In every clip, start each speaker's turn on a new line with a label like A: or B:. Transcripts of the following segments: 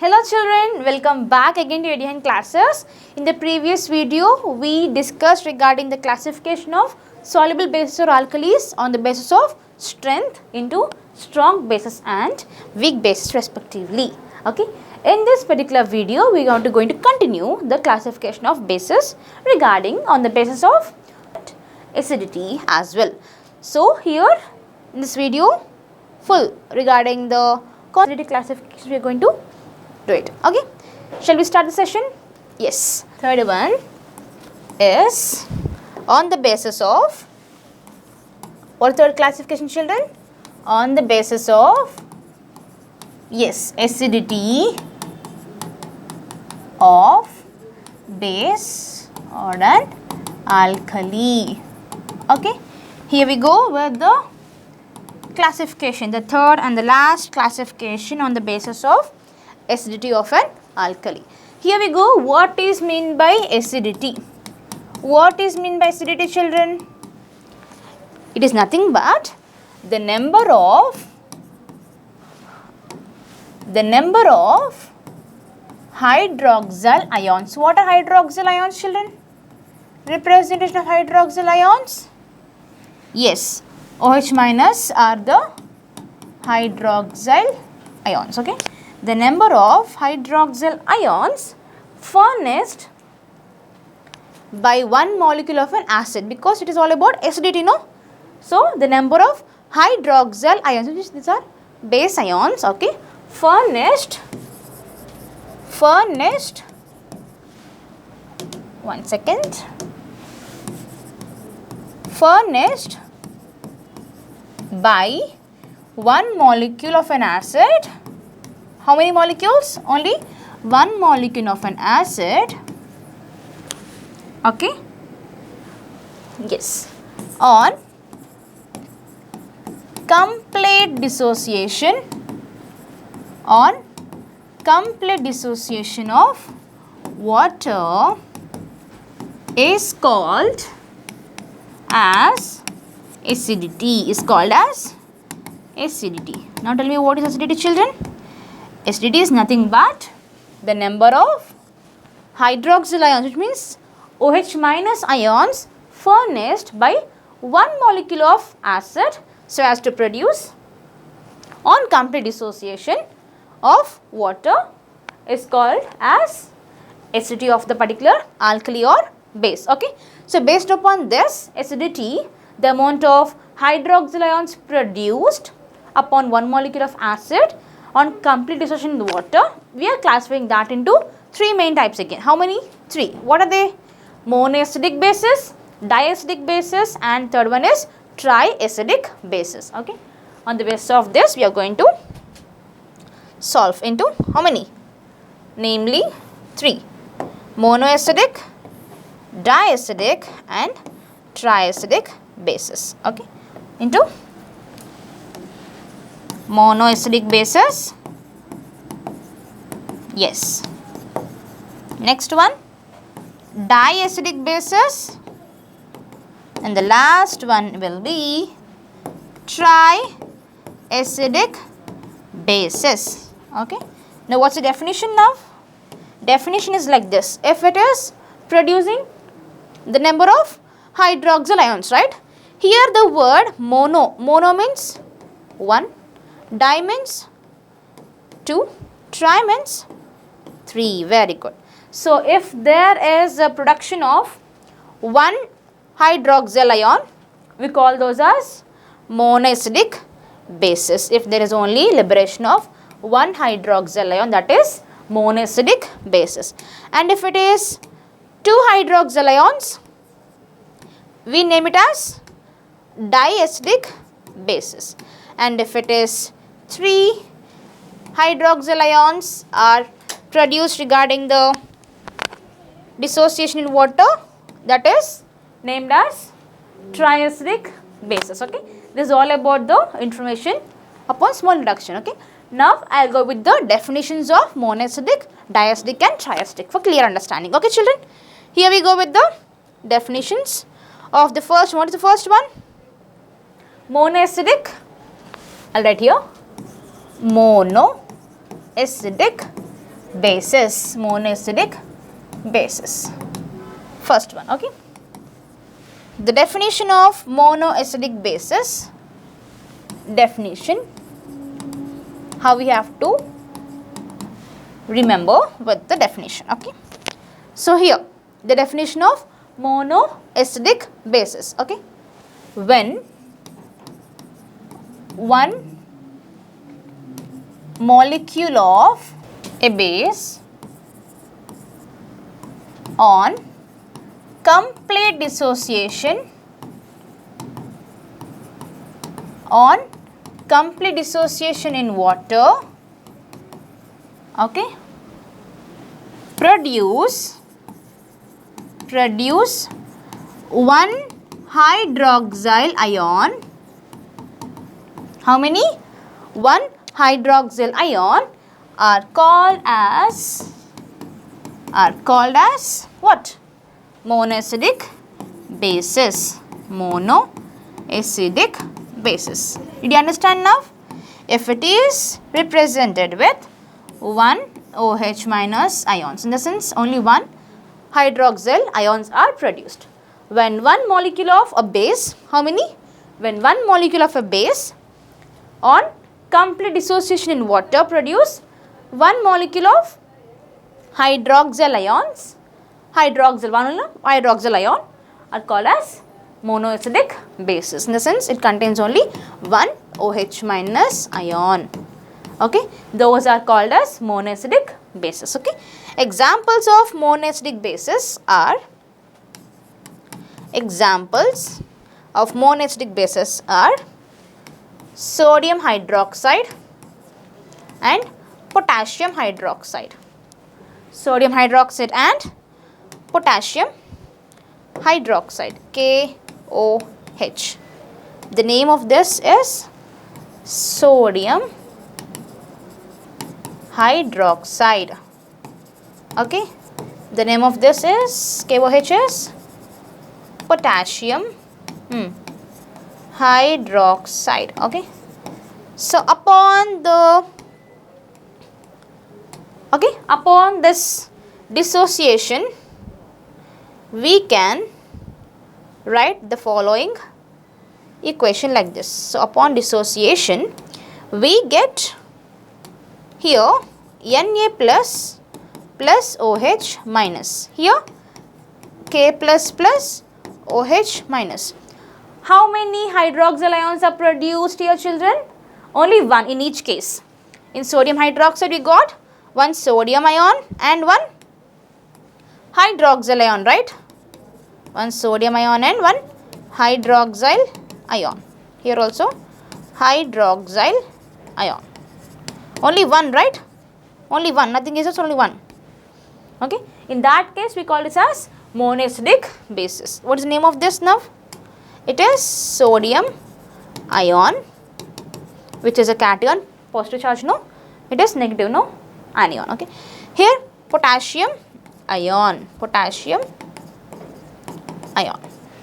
A: Hello children, welcome back again to EDUHUNT classes. In the previous video, we discussed regarding the classification of soluble bases or alkalis on the basis of strength into strong bases and weak bases respectively. Okay. In this particular video, we are going to continue the classification of bases regarding on the basis of acidity as well. So here in this video, full regarding the acidity classification we are going to do it. Okay, shall we start the session? Yes. Third one is on the basis of, what third classification children? On the basis of, yes, acidity of base or an alkali. Okay, here we go with the classification, the third and the last classification on the basis of acidity of an alkali. Here we go. What is meant by acidity? What is meant by acidity, children? It is nothing but the number of hydroxyl ions. What are hydroxyl ions, children? Representation of hydroxyl ions? Yes, OH minus are the hydroxyl ions. Okay. The number of hydroxyl ions furnished by one molecule of an acid, because it is all about acidity, no? So, the number of hydroxyl ions, which these are base ions, okay, furnished, one second, furnished by one molecule of an acid. How many molecules? Only one molecule of an acid. Okay. Yes. On complete dissociation. On complete dissociation of water is called as acidity. Is called as acidity. Now tell me, what is acidity, children? Acidity is nothing but the number of hydroxyl ions, which means OH minus ions furnished by one molecule of acid so as to produce on complete dissociation of water is called as acidity of the particular alkali or base. Okay. So, based upon this acidity, the amount of hydroxyl ions produced upon one molecule of acid on complete dissociation in the water, we are classifying that into three main types again. How many? Three. What are they? Monoacidic bases, diacidic bases, and third one is triacidic bases. Okay. On the basis of this, we are going to solve into how many? Namely, three. Monoacidic, diacidic, and triacidic bases. Okay. Into monoacidic bases. Yes. Next one, diacidic bases, and the last one will be triacidic bases. Okay. Now what's the definition now? Definition is like this. If it is producing the number of hydroxyl ions, right? Here the word mono means 1, di means 2, tri means 3. Very good. So, if there is a production of one hydroxyl ion, we call those as monoacidic bases. If there is only liberation of one hydroxyl ion, that is monoacidic bases. And if it is 2 hydroxyl ions, we name it as diacidic bases. And if it is 3 hydroxyl ions are produced regarding the dissociation in water, that is named as triacidic bases. Okay. This is all about the information upon small reduction. Okay. Now I will go with the definitions of monoacidic, diacidic and triacidic for clear understanding. Okay, children. Here we go with the definitions of the first. What is the first one? Monoacidic. I'll write here. Monoacidic bases, monoacidic bases. First one, okay. The definition of monoacidic bases, definition, how we have to remember with the definition, okay. So here, the definition of monoacidic bases, okay. When one molecule of a base on complete dissociation in water, okay, produce one hydroxyl ion. How many? One hydroxyl ion are called as what? Monoacidic bases. Monoacidic bases. Did you understand now? If it is represented with one OH minus ions, in the sense only one hydroxyl ions are produced. When one molecule of a base, how many? When one molecule of a base on complete dissociation in water produce one molecule of hydroxyl ions, hydroxyl ion are called as monoacidic bases. In the sense it contains only one OH minus ion. Okay, those are called as monoacidic bases. Okay, examples of monoacidic bases are sodium hydroxide and potassium hydroxide. Sodium hydroxide and potassium hydroxide, KOH. The name of this is sodium hydroxide. Okay, the name of this is KOH is potassium hydroxide. Okay, so upon this dissociation we can write the following equation like this. So upon dissociation we get here Na plus OH minus, here K plus OH minus. How many hydroxyl ions are produced here, children? Only one in each case. In sodium hydroxide we got one sodium ion and one hydroxyl ion, right? One sodium ion and one hydroxyl ion. Here also hydroxyl ion. Only one, right? Only one, nothing is just only one. Okay, in that case we call this as monoacidic bases. What is the name of this now? It is sodium ion, which is a cation, positive charge, no? It is negative, no? Anion. Okay, here potassium ion.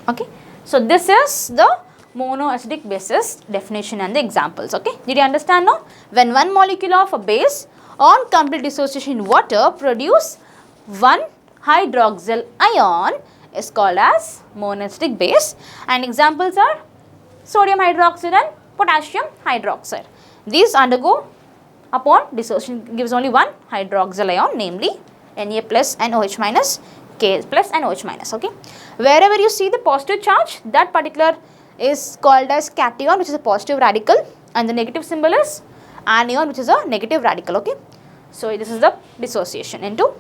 A: Okay, so this is the monoacidic bases definition and the examples. Okay, did you understand now? When one molecule of a base on complete dissociation in water produce one hydroxyl ion is called as monoacidic base, and examples are sodium hydroxide and potassium hydroxide. These undergo upon dissociation gives only one hydroxyl ion, namely Na plus and OH minus, K plus and OH minus. Okay, wherever you see the positive charge, that particular is called as cation, which is a positive radical, and the negative symbol is anion, which is a negative radical. Okay, so this is the dissociation into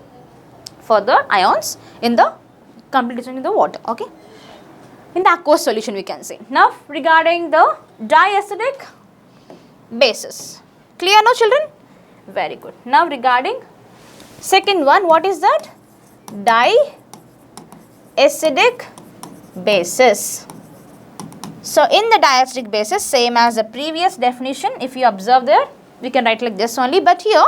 A: further ions in the complete dissociation in the water. Okay, in the aqueous solution we can say. Now regarding the diacidic bases, clear now, children? Very good. Now regarding second one, what is that? Diacidic bases. So in the diacidic bases, same as the previous definition, if you observe there, we can write like this only, but here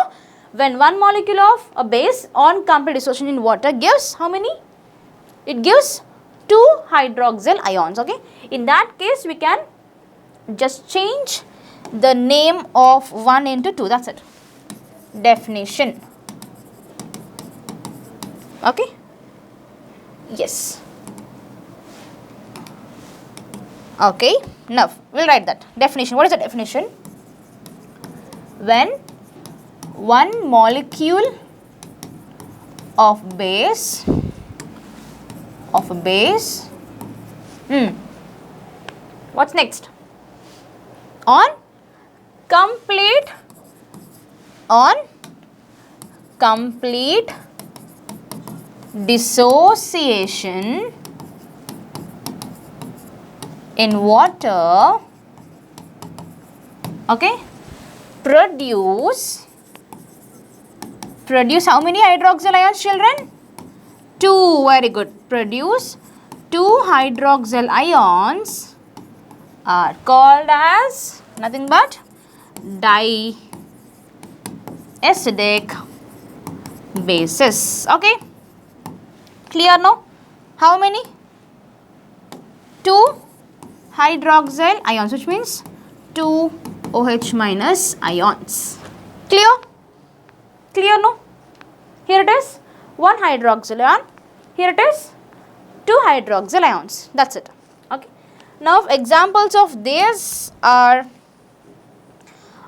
A: when one molecule of a base on complete dissociation in water gives how many? It gives 2 hydroxyl ions. Okay, in that case we can just change the name of 1 into 2, that's it. Definition. Okay. Yes. Okay. Now we'll write that definition. What is the definition? When one molecule of a base what's next? On complete dissociation in water, okay, produce how many hydroxyl ions, children? 2. Very good. Produce 2 hydroxyl ions are called as nothing but diacidic bases. Okay, clear now? How many? 2 hydroxyl ions, which means 2 OH minus ions. Clear? Clear no? Here it is 1 hydroxyl ion, here it is 2 hydroxyl ions. That's it. Okay. Now examples of this are,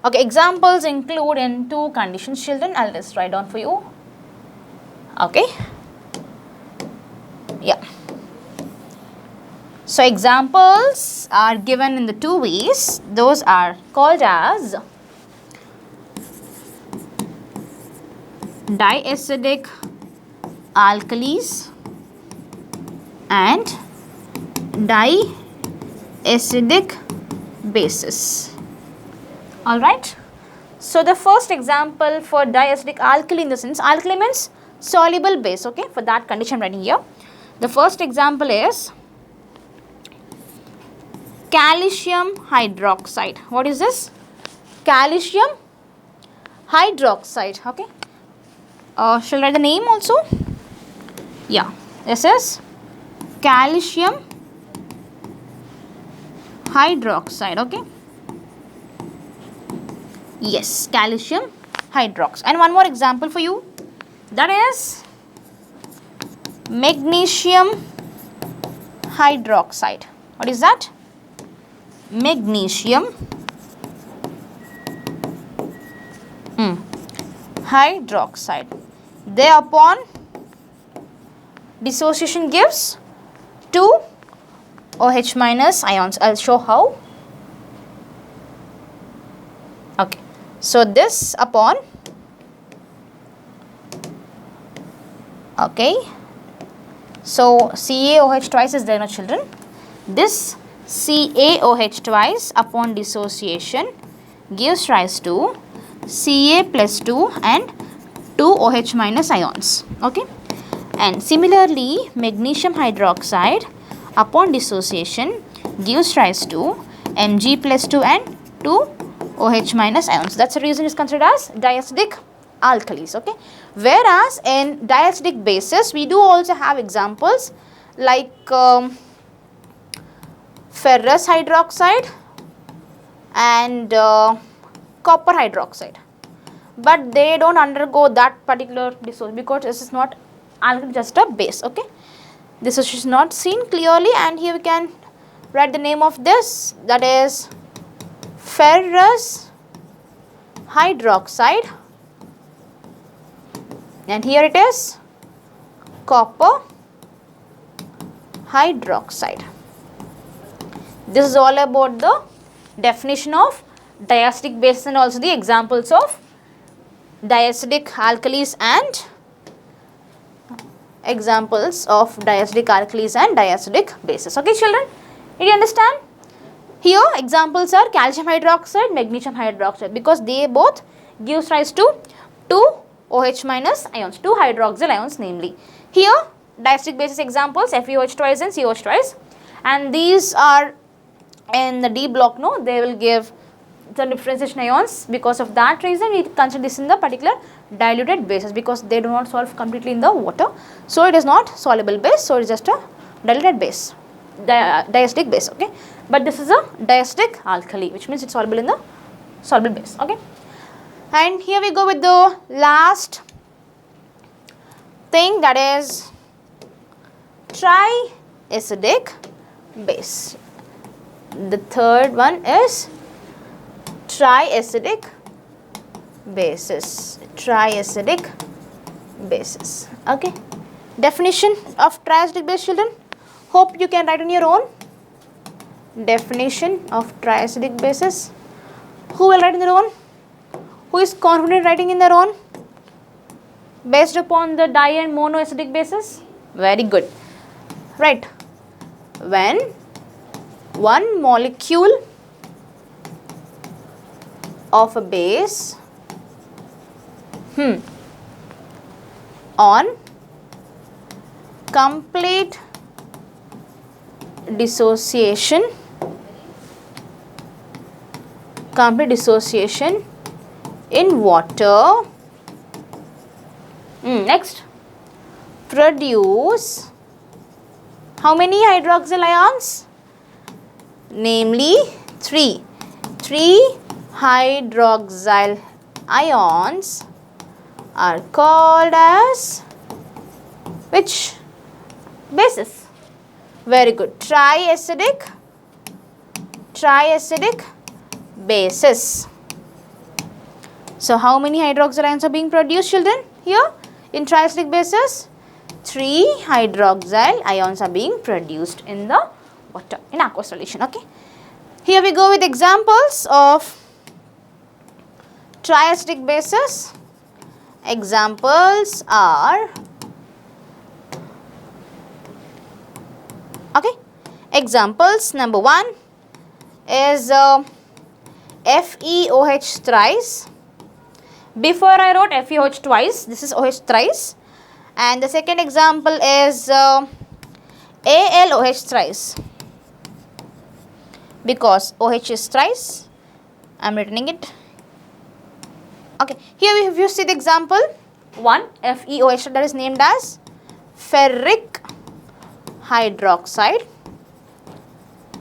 A: okay, examples include in 2 conditions, children. I'll just write down for you. Okay. Yeah. So examples are given in the 2 ways. Those are called as diacidic alkalis and diacidic bases. Alright. So the first example for diacidic alkali, in the sense alkali means soluble base. Okay, for that condition I'm writing here. The first example is calcium hydroxide. What is this? Calcium hydroxide. Okay. Shall I write the name also? Yeah. This is calcium hydroxide. Okay. Yes, calcium hydroxide. And one more example for you. That is magnesium hydroxide. What is that? Magnesium hydroxide. Thereupon dissociation gives 2 OH minus ions. I'll show how. Okay. So this upon, okay, so CaOH twice is there, no children. This CaOH twice upon dissociation gives rise to Ca plus 2 and 2 OH minus ions. Okay. And similarly, magnesium hydroxide upon dissociation gives rise to Mg plus 2 and 2 OH minus ions. That's the reason it's considered as diacidic alkalis. Okay. Whereas in diacidic bases, we do also have examples like ferrous hydroxide and copper hydroxide, but they don't undergo that particular dissociation because this is not alkali, just a base. Okay, this is not seen clearly, and here we can write the name of this, that is ferrous hydroxide, and here it is copper hydroxide. This is all about the definition of diacidic bases and also the examples of diacidic alkalis and examples of diacidic alkalis and diacidic bases. Okay, children, did you understand? Here examples are calcium hydroxide, magnesium hydroxide, because they both gives rise to 2 OH minus ions, 2 hydroxyl ions namely. Here diacidic bases examples FeOH twice and COH twice, and these are in the D block. No, they will give the differentiation ions. Because of that reason, we consider this in the particular diluted bases, because they do not solve completely in the water. So it is not soluble base, so it is just a diluted base, diacidic base. Okay, but this is a diacidic alkali, which means it's soluble in the soluble base. Okay, and here we go with the last thing, that is triacidic base. The third one is triacidic bases. Triacidic bases. Okay. Definition of triacidic base, children. Hope you can write on your own. Definition of triacidic bases. Who will write in their own? Who is confident writing in their own? Based upon the di and monoacidic bases? Very good. Right. When one molecule of a base on complete dissociation in water, next, produce how many hydroxyl ions? Namely 3. 3 hydroxyl ions are called as which bases? Very good. Triacidic bases. So how many hydroxyl ions are being produced, children? Here in triacidic bases, 3 hydroxyl ions are being produced in the water, in aqueous solution. Okay. Here we go with examples of triacidic bases. Examples are, okay, examples number 1 is FeOH thrice. Before I wrote FeOH twice, this is OH thrice. And the second example is ALOH thrice. Because OH is thrice, I am writing it. Okay, here if you see the example 1, FeOH, that is named as ferric hydroxide.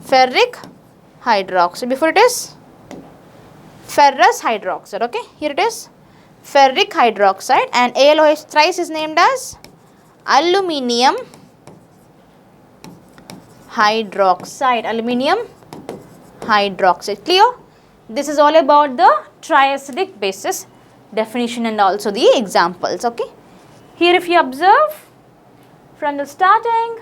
A: Ferric hydroxide. Before it is ferrous hydroxide. Okay, here it is ferric hydroxide, and ALOH thrice is named as aluminium hydroxide. Aluminium hydroxide. Clear? This is all about the triacidic bases definition and also the examples. Okay. Here if you observe from the starting,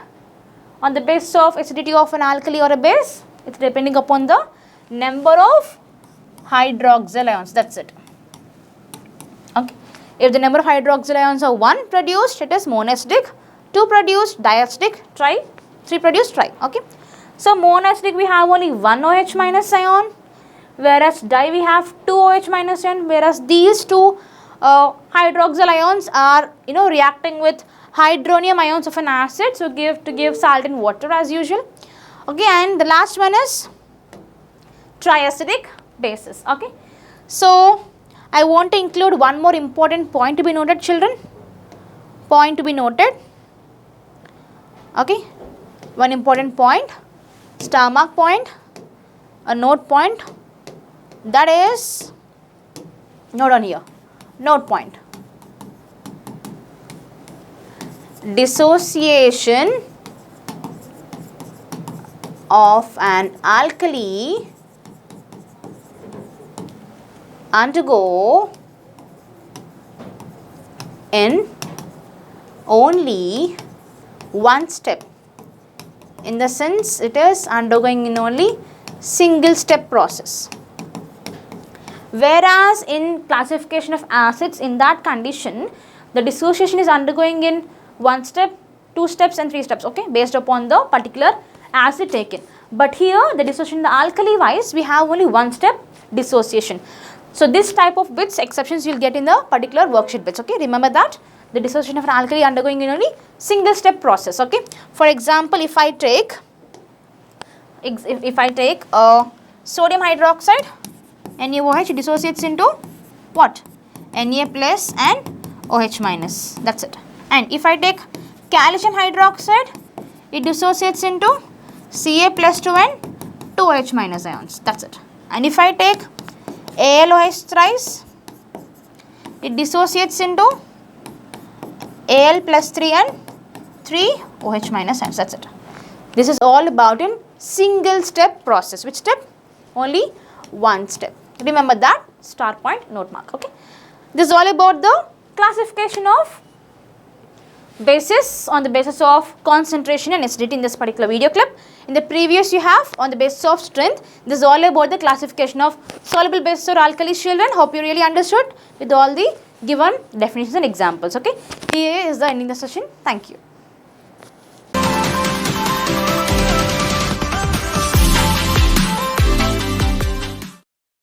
A: on the basis of acidity of an alkali or a base, it's depending upon the number of hydroxyl ions. That's it. Okay. If the number of hydroxyl ions are 1 produced, it is monoacidic. 2 produced, diacidic. 3 produced, tri. Okay. So monoacidic we have only 1 OH minus ion, whereas di we have 2 OH minus ion, whereas these two hydroxyl ions are reacting with hydronium ions of an acid, so to give salt and water as usual. Okay, and the last one is triacidic bases. Okay, so I want to include one more important point to be noted, children. Point to be noted. Okay, one important point, star mark point, a note point, that is, note on here, note point. Dissociation of an alkali undergo in only one step. In the sense, it is undergoing in only single step process. Whereas in classification of acids, in that condition, the dissociation is undergoing in 1 step, 2 steps and 3 steps, okay, based upon the particular acid taken. But here the dissociation in the alkali wise, we have only 1 step dissociation. So this type of bits, exceptions you will get in the particular worksheet bits, okay. Remember that the dissociation of an alkali undergoing in only single step process, okay. For example, if I take sodium hydroxide, NaOH dissociates into what? Na plus and OH minus, that's it. And if I take calcium hydroxide, it dissociates into Ca plus 2 and 2OH minus ions, that's it. And if I take ALOH thrice, it dissociates into Al plus 3 and 3 OH minus ions. That's it. This is all about in single step process. Which step? Only one step. Remember that, star point, note mark. Okay. This is all about the classification of basis on the basis of concentration and acidity in this particular video clip. In the previous you have on the basis of strength. This is all about the classification of soluble bases or alkalis, children. Hope you really understood with all the given definitions and examples. Okay. Here is the ending the session. Thank you.